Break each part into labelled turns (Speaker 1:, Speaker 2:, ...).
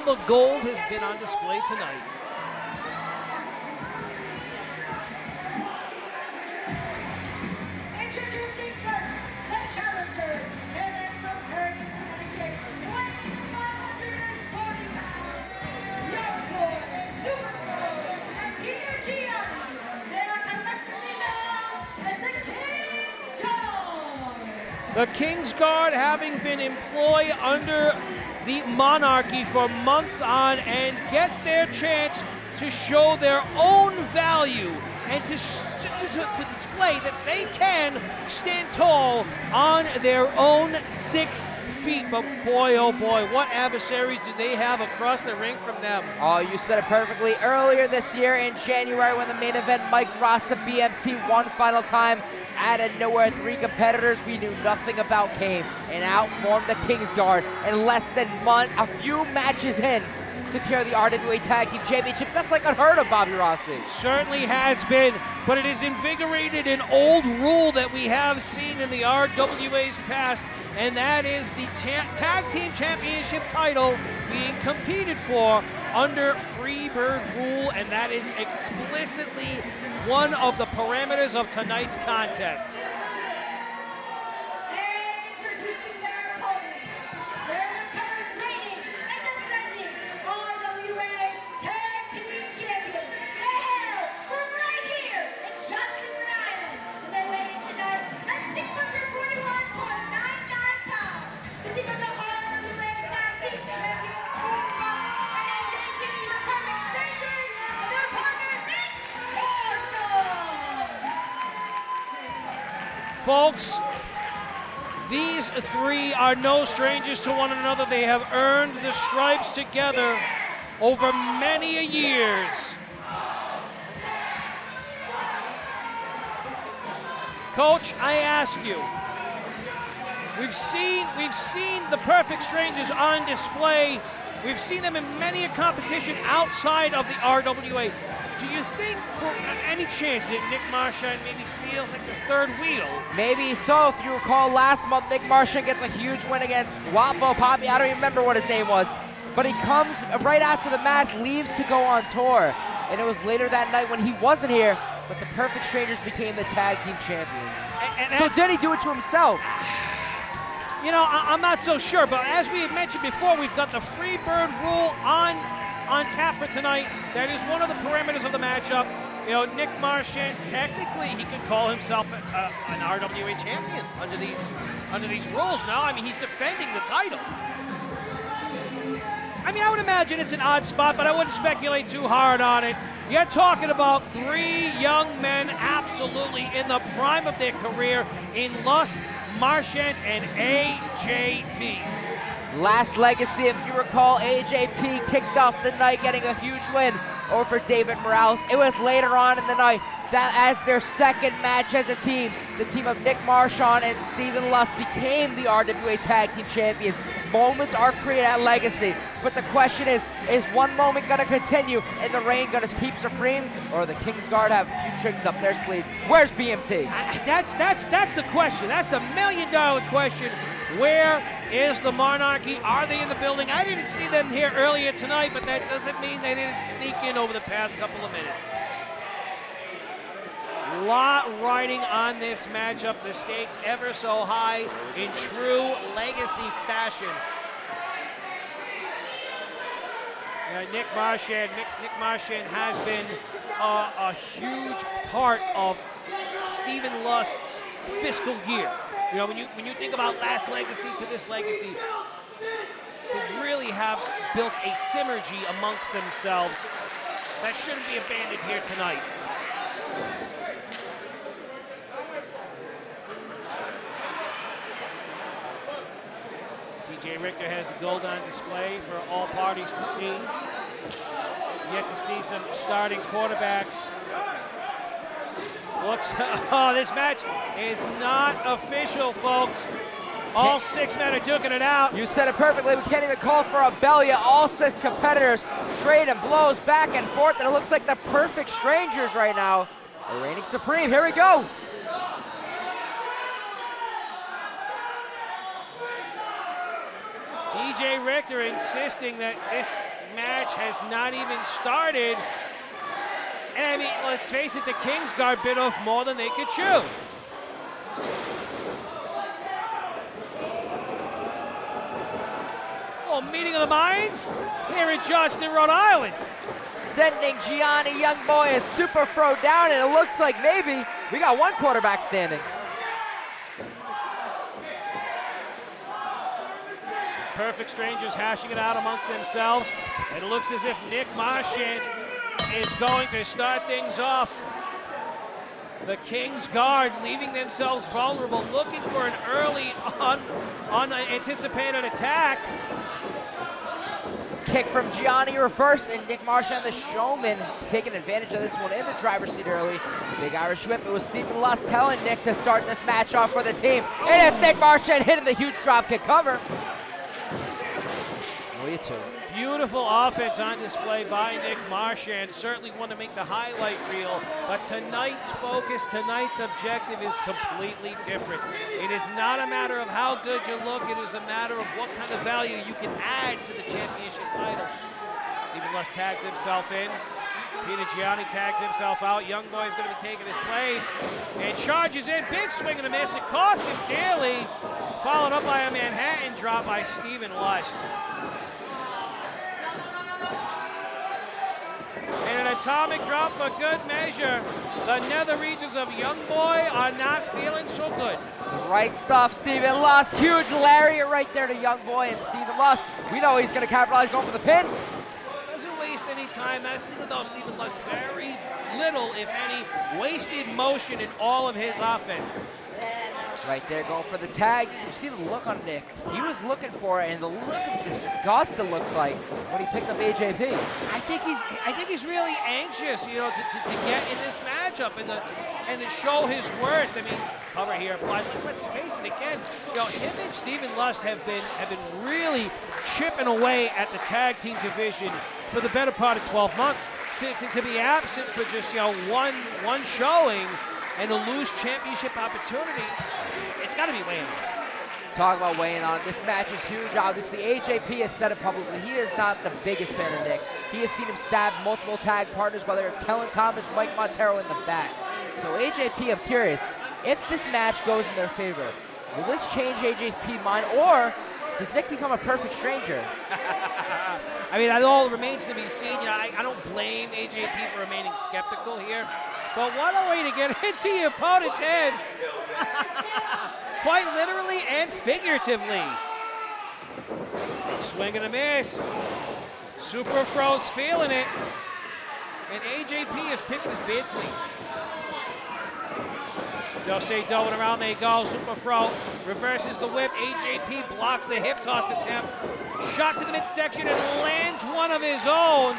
Speaker 1: the gold has been on display tonight.
Speaker 2: Introducing first, the challengers, hailing from Renegade, weighing in 540 pounds, Young Boy, Superfly, and Peter Gianni. They are collectively known as the King's Guard.
Speaker 1: The King's Guard, having been employed under the monarchy for months on end, get their chance to show their own value and to display that they can stand tall on their own 6 feet. But boy, oh boy, what adversaries do they have across the ring from them?
Speaker 3: Oh, you said it perfectly. Earlier this year in January, when the main event, Mike Ross of BMT, one final time, out of nowhere, 3 competitors we knew nothing about came and outformed the King's Guard in less than a few matches in, secure the RWA Tag Team Championships. That's like unheard of, Bobby Rossi.
Speaker 1: Certainly has been, but it has invigorated an old rule that we have seen in the RWA's past, and that is the Tag Team Championship title being competed for under Freebird rule, and that is explicitly one of the parameters of tonight's contest.
Speaker 2: And introducing their opponents, they're the current reigning and defending RWA Tag Team Champions. They hail from right here in Johnston, Rhode Island, and they weigh in tonight at 641.99 pounds. The team of the RWA Tag Team Champions, Steve Rock and AJP, the Perfect Strangers, and their partner, Nick Marshall.
Speaker 1: Folks, these 3 are no strangers to one another. They have earned the stripes together over many years. Coach, I ask you, we've seen the Perfect Strangers on display. We've seen them in many a competition outside of the RWA. Do you think, for any chance, that Nick Marchand maybe feels like the third wheel?
Speaker 3: Maybe so. If you recall, last month, Nick Marchand gets a huge win against Guapo Papi. I don't even remember what his name was. But he comes right after the match, leaves to go on tour. And it was later that night when he wasn't here, but the Perfect Strangers became the Tag Team Champions. So did he do it to himself?
Speaker 1: You know, I'm not so sure, but as we had mentioned before, we've got the Freebird rule on tap for tonight. That is one of the parameters of the matchup. You know, Nick Marchand, technically, he could call himself an RWA champion under these rules now. I mean, he's defending the title. I mean, I would imagine it's an odd spot, but I wouldn't speculate too hard on it. You're talking about 3 young men absolutely in the prime of their career in Lust, Marchand, and AJP.
Speaker 3: Last Legacy, if you recall, AJP kicked off the night getting a huge win over David Morales. It was later on in the night that as their second match as a team, the team of Nick Marchand and Stephen Lust became the RWA Tag Team Champions. Moments are created at Legacy, but the question is one moment going to continue and the reign going to keep supreme, or the King's Guard have a few tricks up their sleeve? Where's BMT?
Speaker 1: That's the question. That's the million-dollar question. Where is the Monarchy? Are they in the building? I didn't see them here earlier tonight, but that doesn't mean they didn't sneak in over the past couple of minutes. A lot riding on this matchup. The stakes ever so high in true Legacy fashion. Nick Marchand has been a huge part of Stephen Lust's fiscal year. You know, when you think about last Legacy to this Legacy, they really have built a synergy amongst themselves that shouldn't be abandoned here tonight. TJ Richter has the gold on display for all parties to see. Yet to see some starting quarterbacks. Oh, this match is not official, folks. All 6 men are duking it out.
Speaker 3: You said it perfectly. We can't even call for a bell yet. All 6 competitors trading blows back and forth, and it looks like the Perfect Strangers right now are reigning supreme. Here we go.
Speaker 1: TJ Richter insisting that match has not even started. And I mean, let's face it, the Kingsguard bit off more than they could chew. Oh, meeting of the minds here in Johnston, Rhode Island.
Speaker 3: Sending Gianni, Youngboy, and Super Fro down, and it looks like maybe we got one quarterback standing.
Speaker 1: Perfect Strangers hashing it out amongst themselves. It looks as if Nick Marchand is going to start things off. The Kingsguard leaving themselves vulnerable, looking for an early unanticipated attack.
Speaker 3: Kick from Gianni reverse, and Nick Marchand, the showman, taking advantage of this one in the driver's seat early. Big Irish whip. It was Stephen Lust telling Nick to start this match off for the team. And if Nick Marchand hitting the huge dropkick cover.
Speaker 1: Beautiful offense on display by Nick Marchand. Certainly want to make the highlight reel, but tonight's focus, tonight's objective is completely different. It is not a matter of how good you look, it is a matter of what kind of value you can add to the championship titles. Stephen Lust tags himself in. Peter Gianni tags himself out. Youngboy is going to be taking his place and charges in. Big swing and a miss. It costs him dearly. Followed up by a Manhattan drop by Stephen Lust. And an atomic drop for good measure. The nether regions of Youngboy are not feeling so good.
Speaker 3: Right stuff, Stephen Lust. Huge lariat right there to Youngboy and Stephen Lust. We know he's going to capitalize, going for the pin.
Speaker 1: Doesn't waste any time. I think about Stephen Lust, very little, if any, wasted motion in all of his offense.
Speaker 3: Right there, going for the tag. You see the look on Nick. He was looking for it, and the look of disgust, it looks like, when he picked up AJP.
Speaker 1: I think he's really anxious, you know, to get in this matchup and to show his worth. I mean, cover here applied. Let's face it again. You know, him and Stephen Lust have been really chipping away at the tag team division for the better part of 12 months. To be absent for just, you know, one showing and to lose championship opportunity, it's got to be weighing on.
Speaker 3: Talk about weighing on. This match is huge. Obviously, AJP has said it publicly. He is not the biggest fan of Nick. He has seen him stab multiple tag partners, whether it's Kellen Thomas, Mike Montero in the back. So AJP, I'm curious, if this match goes in their favor, will this change AJP's mind, or does Nick become a perfect stranger?
Speaker 1: I mean, that all remains to be seen. You know, I don't blame AJP for remaining skeptical here. But what a way to get into your opponent's head. Quite literally and figuratively. Big swing and a miss. Super Fro's feeling it. And AJP is picking his beard clean. They'll say do, and around they go. Super Fro reverses the whip. AJP blocks the hip toss attempt. Shot to the midsection and lands one of his own.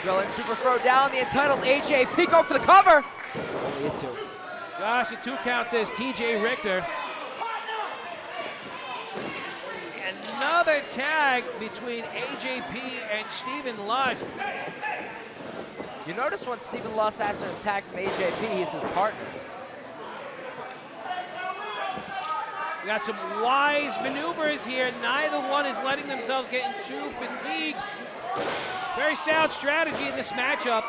Speaker 3: Drilling Super Fro down, the entitled AJP go for the cover. Only a 2.
Speaker 1: Gosh, the 2 count says TJ Richter. Another tag between AJP and Stephen Lust.
Speaker 3: You notice when Stephen Lust asks for an attack from AJP, he's his partner.
Speaker 1: We got some wise maneuvers here. Neither one is letting themselves get too fatigued. Very sound strategy in this matchup.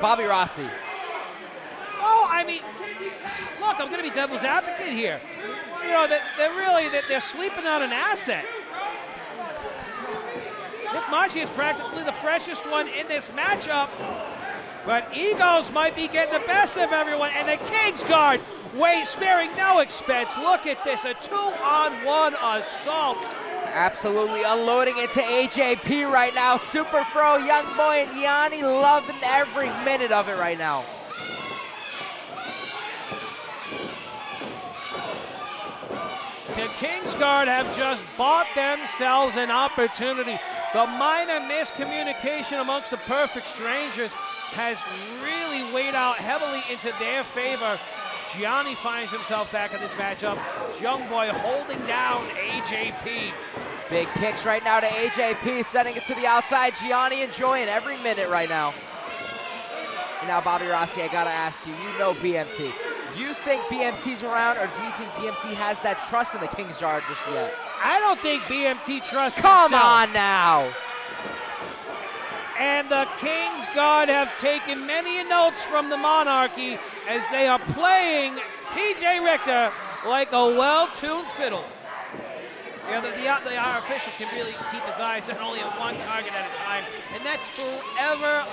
Speaker 3: Bobby Rossi.
Speaker 1: Oh, I mean, look, I'm going to be devil's advocate here. You know, they're sleeping on an asset. Nick Marchand is practically the freshest one in this matchup. But egos might be getting the best of everyone, and the Kingsguard sparing no expense. Look at this, a 2-on-1 assault.
Speaker 3: Absolutely unloading it to AJP right now. Super Fro, Youngboy, and Yanni loving every minute of it right now.
Speaker 1: The Kingsguard have just bought themselves an opportunity. The minor miscommunication amongst the Perfect Strangers has really weighed out heavily into their favor. Gianni finds himself back in this matchup. Youngboy holding down AJP.
Speaker 3: Big kicks right now to AJP, sending it to the outside. Gianni enjoying every minute right now. And now Bobby Rossi, I gotta ask you, you know BMT. You think BMT's around, or do you think BMT has that trust in the Kingsguard just yet?
Speaker 1: I don't think BMT trusts
Speaker 3: Come
Speaker 1: himself.
Speaker 3: on now.
Speaker 1: And the Kingsguard have taken many notes from the Monarchy as they are playing TJ Richter like a well-tuned fiddle. Yeah, the official can really keep his eyes on only one target at a time, and that's forever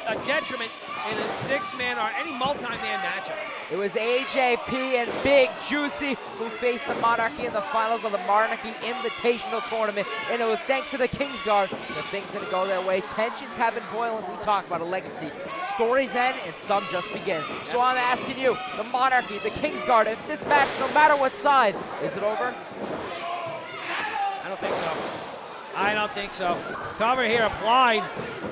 Speaker 1: a detriment in a six-man or any multi-man matchup.
Speaker 3: It was AJP and Big Juicy who faced the Monarchy in the finals of the Monarchy Invitational Tournament, and it was thanks to the Kingsguard that things didn't go their way. Tensions have been boiling. We talk about a legacy. Stories end and some just begin. So I'm asking you, the Monarchy, the Kingsguard, if this match, no matter what side, is it over?
Speaker 1: I don't think so. I don't think so. Cover here applied.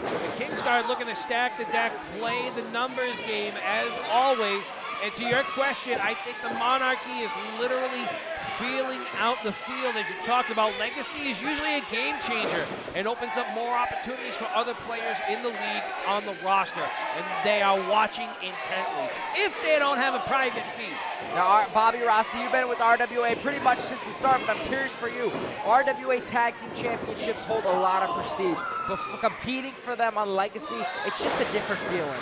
Speaker 1: The Kingsguard looking to stack the deck, play the numbers game as always. And to your question, I think the Monarchy is literally feeling out the field. As you talked about, Legacy is usually a game changer and opens up more opportunities for other players in the league on the roster. And they are watching intently, if they don't have a private feed.
Speaker 3: Now, Bobby Rossi, you've been with RWA pretty much since the start, but I'm curious for you. RWA Tag Team Championships hold a lot of prestige, but for competing for them on Legacy, it's just a different feeling.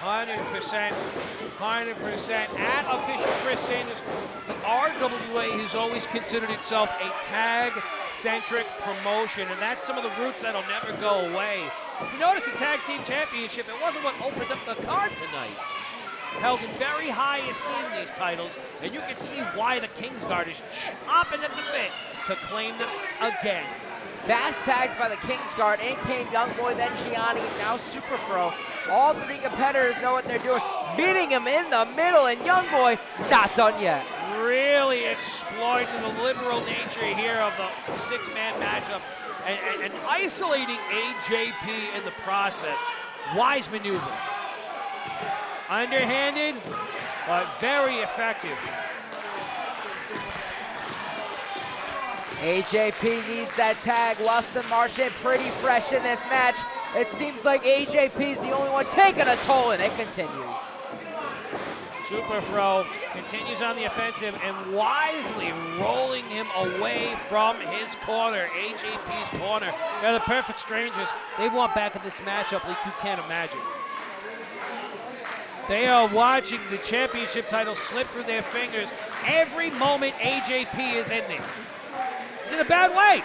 Speaker 1: 100%. 100%. At official Chris Sanders, the RWA has always considered itself a tag-centric promotion, and that's some of the roots that'll never go away. If you notice the Tag Team Championship, it wasn't what opened up the card tonight. It's held in very high esteem, these titles, and you can see why the Kingsguard is chomping at the bit to claim them again.
Speaker 3: Fast tags by the Kingsguard. In came Youngboy, then Gianni, now Super Fro. All three competitors know what they're doing. Meeting him in the middle, and Youngboy not done yet.
Speaker 1: Really exploiting the liberal nature here of the six-man matchup and isolating AJP in the process. Wise maneuver. Underhanded, but very effective.
Speaker 3: AJP needs that tag. Lustin Marchand pretty fresh in this match. It seems like AJP is the only one taking a toll, and it continues.
Speaker 1: Super Fro continues on the offensive and wisely rolling him away from his corner, AJP's corner. They're the perfect strangers. They want back in this matchup like you can't imagine. They are watching the championship title slip through their fingers every moment AJP is in there. It's in a bad way.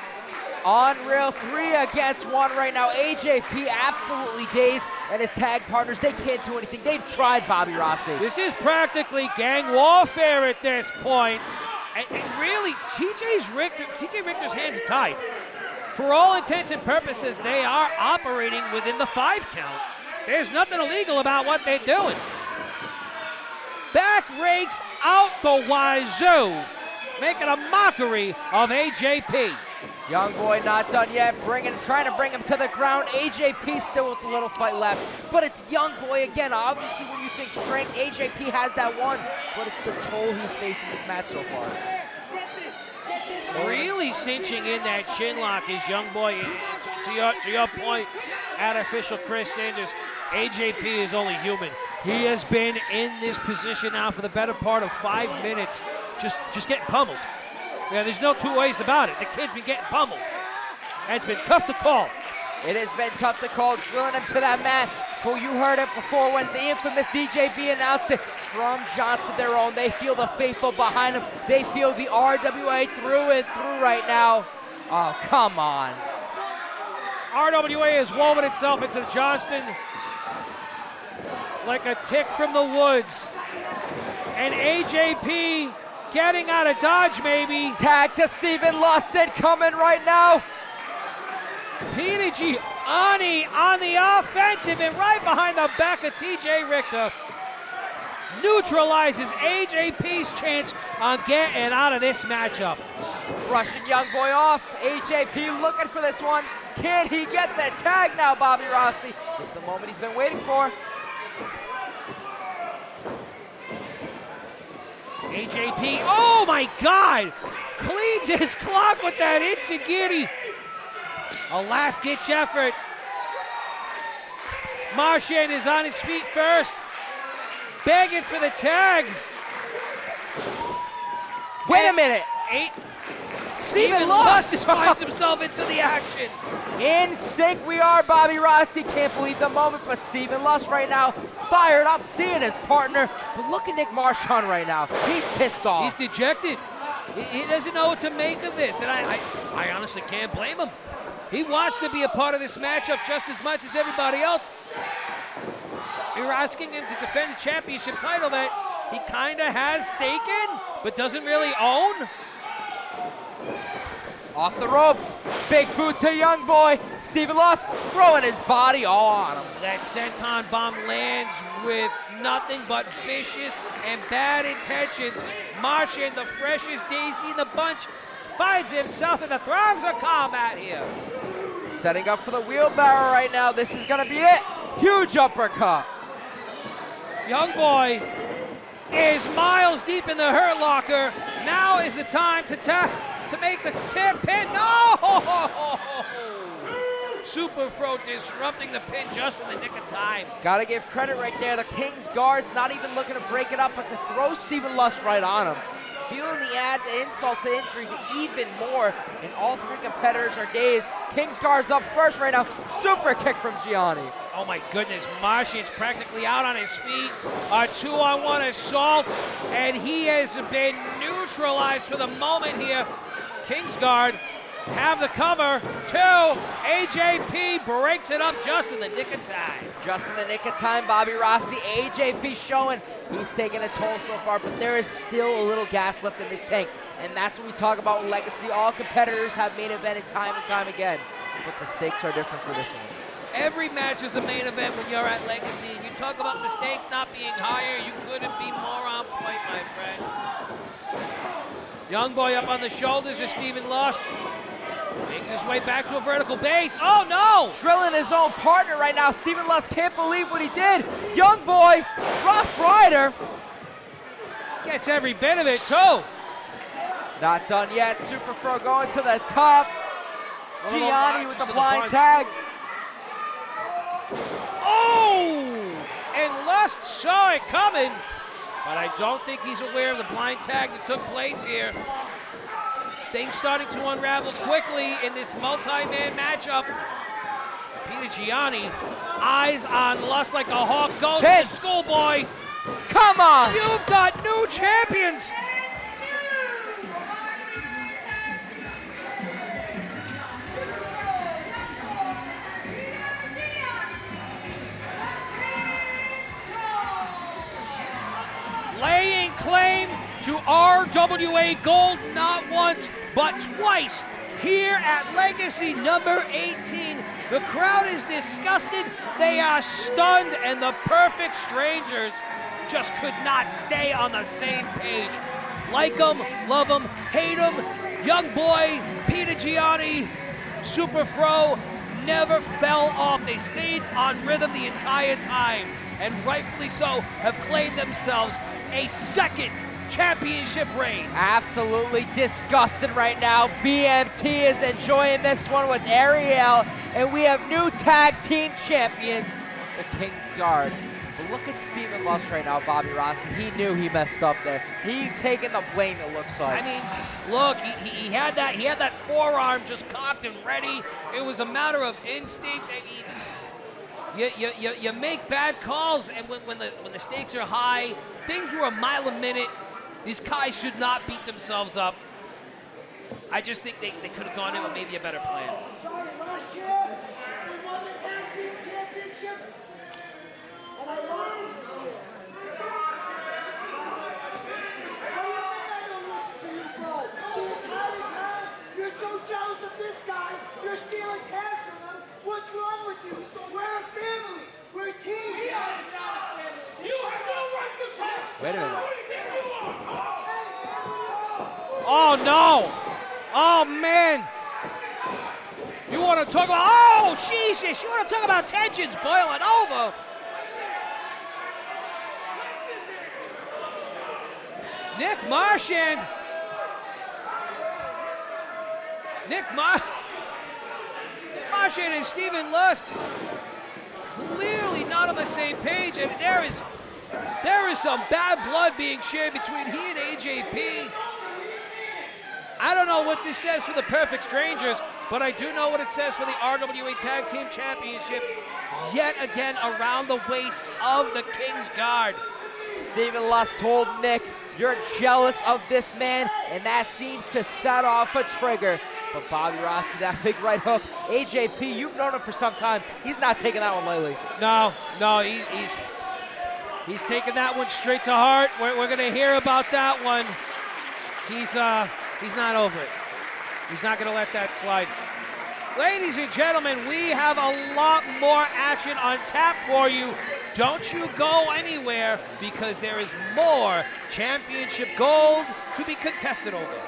Speaker 3: Unreal 3 against 1 right now. AJP absolutely dazed, and his tag partners, they can't do anything. They've tried, Bobby Rossi.
Speaker 1: This is practically gang warfare at this point. And really, TJ Richter's hands are tied. For all intents and purposes, they are operating within the 5 count. There's nothing illegal about what they're doing. Back rakes out the wazoo, making a mockery of AJP.
Speaker 3: Youngboy not done yet, trying to bring him to the ground. AJP still with a little fight left, but it's Youngboy again. Obviously, when you think strength, AJP has that one, but it's the toll he's facing this match so far.
Speaker 1: Really cinching in that chin lock is Youngboy. To your point, at official Chris Sanders, AJP is only human. He has been in this position now for the better part of 5 minutes, just getting pummeled. Yeah, there's no two ways about it. The kid's been getting pummeled. And it's been tough to call.
Speaker 3: It has been tough to call, drilling him to that mat. Well, you heard it before when the infamous DJB announced it. From Johnston, their own, they feel the faithful behind them. They feel the RWA through and through right now. Oh, come on.
Speaker 1: RWA has woven itself into Johnston like a tick from the woods. And AJP getting out of dodge, maybe.
Speaker 3: Tag to Steven Lustin coming right now.
Speaker 1: Peter Gianni on the offensive and right behind the back of TJ Richter. Neutralizes AJP's chance on getting out of this matchup.
Speaker 3: Rushing Youngboy off. AJP looking for this one. Can he get the tag now, Bobby Rossi? This is the moment he's been waiting for.
Speaker 1: AJP, oh my God! Cleans his clock with that Itsugiri. A last-ditch effort. Marchand is on his feet first, begging for the tag.
Speaker 3: Wait a minute.
Speaker 1: Stephen Lust finds himself into the action.
Speaker 3: In sync we are, Bobby Rossi. Can't believe the moment, but Stephen Lust right now fired up, seeing his partner. But look at Nick Marchand right now. He's pissed off.
Speaker 1: He's dejected. He doesn't know what to make of this, and I honestly can't blame him. He wants to be a part of this matchup just as much as everybody else. You're asking him to defend the championship title that he kind of has stake in, but doesn't really own.
Speaker 3: Off the ropes, big boot to young boy. Stephen Lust throwing his body all on him.
Speaker 1: That senton bomb lands with nothing but vicious and bad intentions. Marchand, the freshest daisy in the bunch, finds himself in the throngs of combat here.
Speaker 3: Setting up for the wheelbarrow right now. This is gonna be it. Huge uppercut.
Speaker 1: Young boy is miles deep in the Hurt Locker. Now is the time to make the tip pin. No! Super Fro disrupting the pin just in the nick of time.
Speaker 3: Gotta give credit right there. The King's Guard's not even looking to break it up, but to throw Stephen Lust right on him. Feeling the add insult to injury to even more, and all three competitors are dazed. King's Guard's up first right now. Super kick from Gianni.
Speaker 1: Oh my goodness, Marchand's practically out on his feet. A 2-on-1 assault, and he has been neutralized for the moment here. Kingsguard have the cover. 2. AJP breaks it up just in the nick of time.
Speaker 3: Just in the nick of time, Bobby Rossi. AJP showing he's taking a toll so far, but there is still a little gas left in this tank, and that's what we talk about with Legacy. All competitors have main evented time and time again, but the stakes are different for this one.
Speaker 1: Every match is a main event when you're at Legacy, and you talk about the stakes not being higher. You couldn't be more on point, my friend. Young boy up on the shoulders of Stephen Lust. Makes his way back to a vertical base. Oh no!
Speaker 3: Drilling his own partner right now. Stephen Lust can't believe what he did. Young boy, Rough Rider.
Speaker 1: Gets every bit of it too.
Speaker 3: Not done yet. Super Fro going to the top. Gianni with the flying tag.
Speaker 1: Oh! And Lust saw it coming, but I don't think he's aware of the blind tag that took place here. Things starting to unravel quickly in this multi-man matchup. Peter Gianni, eyes on Lust like a hawk, goes to schoolboy.
Speaker 3: Come on!
Speaker 1: You've got new champions! Laying claim to RWA Gold not once, but twice here at Legacy number 18. The crowd is disgusted, they are stunned, and the Perfect Strangers just could not stay on the same page. Like them, love them, hate them, young boy, Peter Gianni, Super Fro never fell off. They stayed on rhythm the entire time, and rightfully so have claimed themselves a second championship reign.
Speaker 3: Absolutely disgusted right now. BMT is enjoying this one with Ariel, and we have new tag team champions, the King Guard. But look at Stephen Lust right now, Bobby Rossi. He knew he messed up there. He's taking the blame, it looks like.
Speaker 1: I mean, look, he had that forearm just cocked and ready. It was a matter of instinct. I mean, you make bad calls, and when the stakes are high, things were a mile a minute. These guys should not beat themselves up. I just think they could have gone in with maybe a better plan.
Speaker 2: Last year, we won the tag team championships, and I lost this year. I don't listen to you, bro. The entire time, you're so jealous of this guy, you're stealing tags from him. What's wrong with you? We're a family. We're a team. We are not a family. You have no right to talk.
Speaker 3: Wait a minute.
Speaker 1: Oh no! Oh man! You want to talk about, oh Jesus! You want to talk about tensions boiling over? Nick Marchand and Stephen Lust clearly not on the same page, and there is some bad blood being shared between he and AJP. I don't know what this says for the Perfect Strangers, but I do know what it says for the RWA Tag Team Championship. Yet again around the waist of the King's Guard.
Speaker 3: Stephen Lust told Nick, you're jealous of this man, and that seems to set off a trigger. But Bobby Rossi, that big right hook. AJP, you've known him for some time. He's not taking that one lightly.
Speaker 1: No, he's taking that one straight to heart. We're going to hear about that one. He's not over it. He's not going to let that slide. Ladies and gentlemen, we have a lot more action on tap for you. Don't you go anywhere, because there is more championship gold to be contested over.